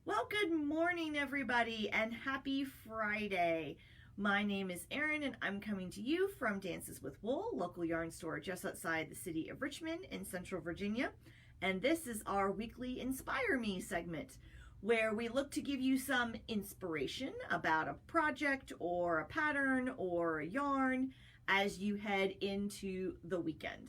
Well, good morning, everybody, and happy Friday. My name is Erin, and I'm coming to you from Dances with Wool, local yarn store just outside the city of Richmond in Central Virginia. And this is our weekly Inspire Me segment, where we look to give you some inspiration about a project or a pattern or a yarn as you head into the weekend.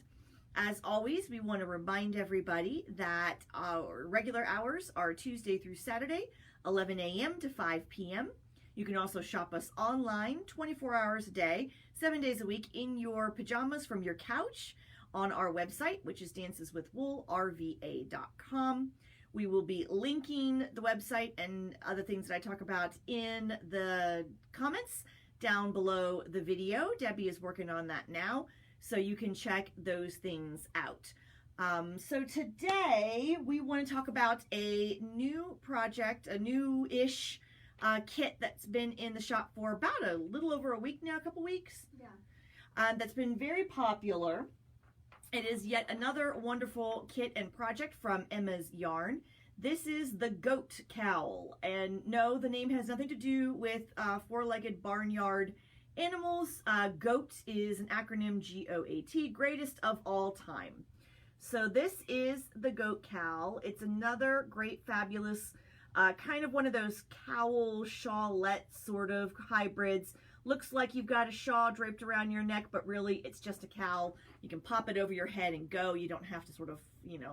As always, we want to remind everybody that our regular hours are Tuesday through Saturday, 11 a.m. to 5 p.m. You can also shop us online 24 hours a day, 7 days a week in your pajamas from your couch on our website, which is danceswithwoolrva.com. We will be linking the website and other things that I talk about in the comments down below the video. Debbie is working on that now, so you can check those things out. So today we want to talk about a new project, a new-ish kit that's been in the shop for about a little over a week now, a couple weeks. Yeah. That's been very popular. It is yet another wonderful kit and project from Emma's Yarn. This is the Goat Cowl, and no, the name has nothing to do with four-legged barnyard animals. GOAT is an acronym, G-O-A-T, greatest of all time. So this is the Goat Cowl. It's another great, fabulous, kind of one of those cowl shawlette sort of hybrids. Looks like you've got a shawl draped around your neck, but really it's just a cowl. You can pop it over your head and go. You don't have to sort of,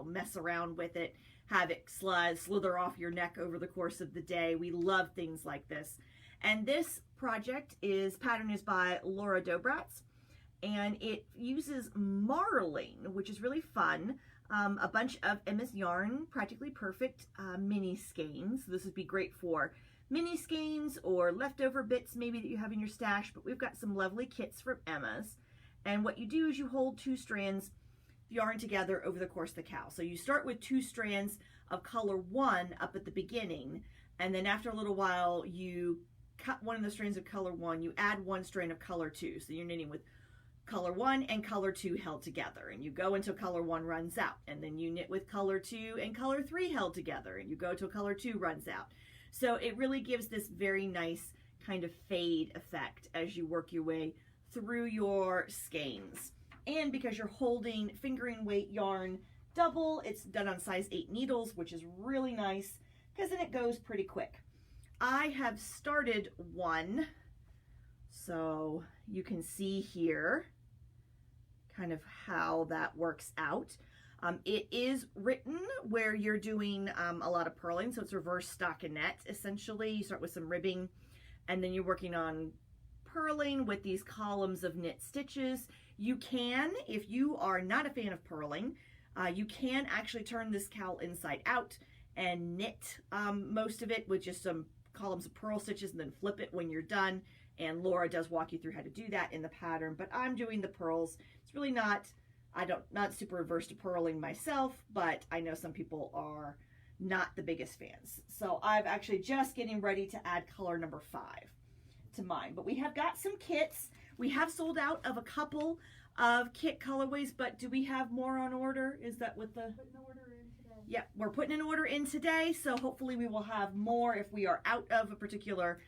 mess around with it, have it slither off your neck over the course of the day. We love things like this. And this pattern is by Laura Dobratz, and it uses marling, which is really fun. A bunch of Emma's Yarn, Practically Perfect mini skeins. This would be great for mini skeins or leftover bits maybe that you have in your stash, but we've got some lovely kits from Emma's. And what you do is you hold two strands of yarn together over the course of the cowl. So you start with two strands of color 1 up at the beginning, and then after a little while you cut one of the strands of color 1, you add one strand of color 2. So you're knitting with color 1 and color 2 held together, and you go until color 1 runs out, and then you knit with color 2 and color 3 held together, and you go till color 2 runs out. So it really gives this very nice kind of fade effect as you work your way through your skeins. And because you're holding fingering weight yarn double, it's done on size 8 needles, which is really nice because then it goes pretty quick. I have started one, so you can see here kind of how that works out. It is written where you're doing a lot of purling, so it's reverse stockinette essentially. You start with some ribbing, and then you're working on purling with these columns of knit stitches. You can, if you are not a fan of purling, you can actually turn this cowl inside out and knit most of it with just some columns of purl stitches and then flip it when you're done. And Laura does walk you through how to do that in the pattern, but I'm doing the purls. It's really not super averse to purling myself, but I know some people are not the biggest fans. So I'm actually just getting ready to add color number 5 to mine. But we have got some kits. We have sold out of a couple of kit colorways, but do we have more on order? Is that what the... Putting the order in today. Yep, we're putting an order in today, so hopefully we will have more if we are out of a particular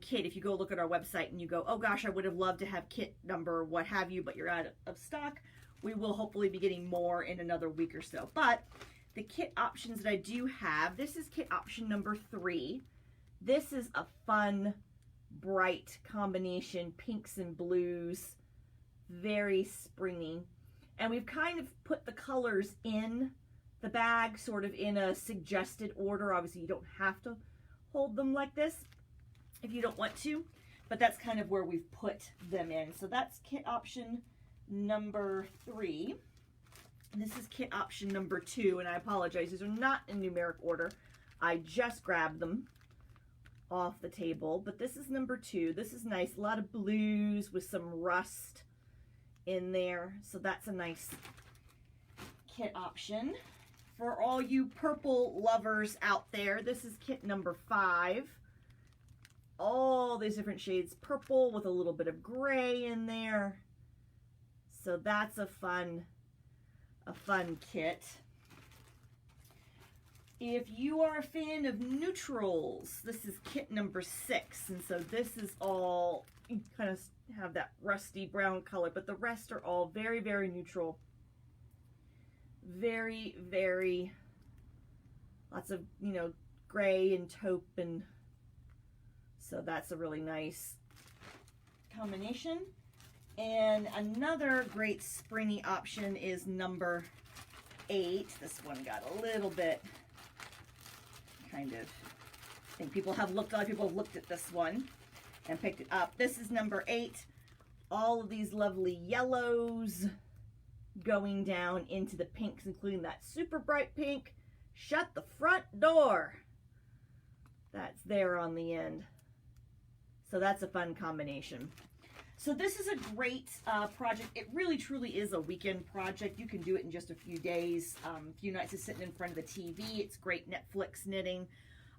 kit. If you go look at our website and you go, oh gosh, I would have loved to have kit number what have you, but you're out of stock, we will hopefully be getting more in another week or so. But the kit options that I do have, this is kit option number 3. This is a fun, bright combination, pinks and blues, very springy. And we've kind of put the colors in the bag sort of in a suggested order. Obviously you don't have to hold them like this if you don't want to, but that's kind of where we've put them in. So that's kit option number 3. This is kit option number 2, and I apologize, these are not in numeric order. I just grabbed them off the table, but this is number 2. This is nice, a lot of blues with some rust in there, so that's a nice kit option. For all you purple lovers out there, this is kit number 5. All these different shades purple with a little bit of gray in there. So that's a fun kit. If you are a fan of neutrals, this is kit number 6. And so this is all, you kind of have that rusty brown color, but the rest are all very, very neutral. Very, very, lots of, you know, gray and taupe, and so that's a really nice combination. And another great springy option is number 8. This one got a little bit kind of, I think a lot of people have looked at this one and picked it up. This is number 8. All of these lovely yellows going down into the pinks, including that super bright pink. Shut the front door. That's there on the end. So that's a fun combination. So this is a great project. It really truly is a weekend project. You can do it in just a few days, a few nights of sitting in front of the TV. It's great Netflix knitting.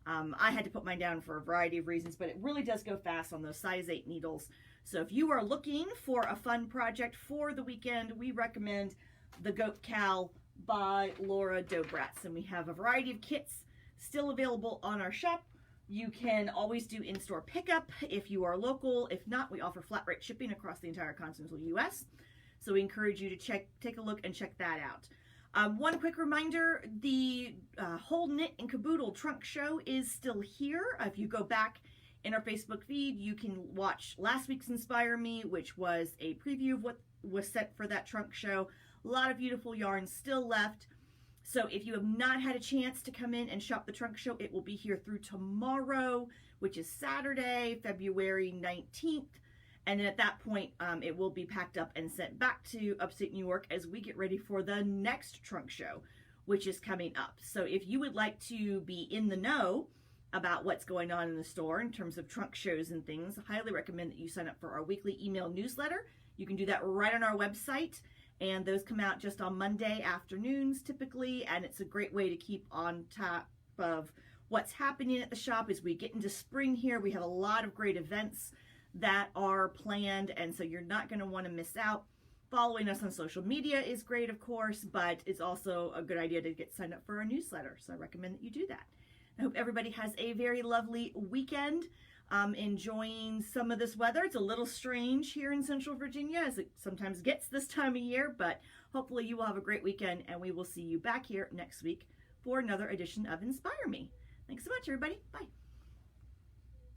I had to put mine down for a variety of reasons, but it really does go fast on those size 8 needles. So if you are looking for a fun project for the weekend, we recommend the Goat Cowl by Laura Dobratz. And we have a variety of kits still available on our shop. You can always do in-store pickup if you are local. If not, we offer flat rate shipping across the entire continental U.S. So we encourage you to take a look and check that out. One quick reminder, the whole Knit and Caboodle trunk show is still here. If you go back in our Facebook feed, you can watch last week's Inspire Me, which was a preview of what was set for that trunk show. A lot of beautiful yarns still left. So if you have not had a chance to come in and shop the trunk show, it will be here through tomorrow, which is Saturday, February 19th. And then at that point, it will be packed up and sent back to upstate New York as we get ready for the next trunk show, which is coming up. So if you would like to be in the know about what's going on in the store in terms of trunk shows and things, I highly recommend that you sign up for our weekly email newsletter. You can do that right on our website. And those come out just on Monday afternoons typically, and it's a great way to keep on top of what's happening at the shop as we get into spring here. We have a lot of great events that are planned, and so you're not going to want to miss out. Following us on social media is great, of course, but it's also a good idea to get signed up for our newsletter, so I recommend that you do that. I hope everybody has a very lovely weekend. Enjoying some of this weather. It's a little strange here in Central Virginia, as it sometimes gets this time of year, but hopefully you will have a great weekend, and we will see you back here next week for another edition of Inspire Me. Thanks so much, everybody. Bye.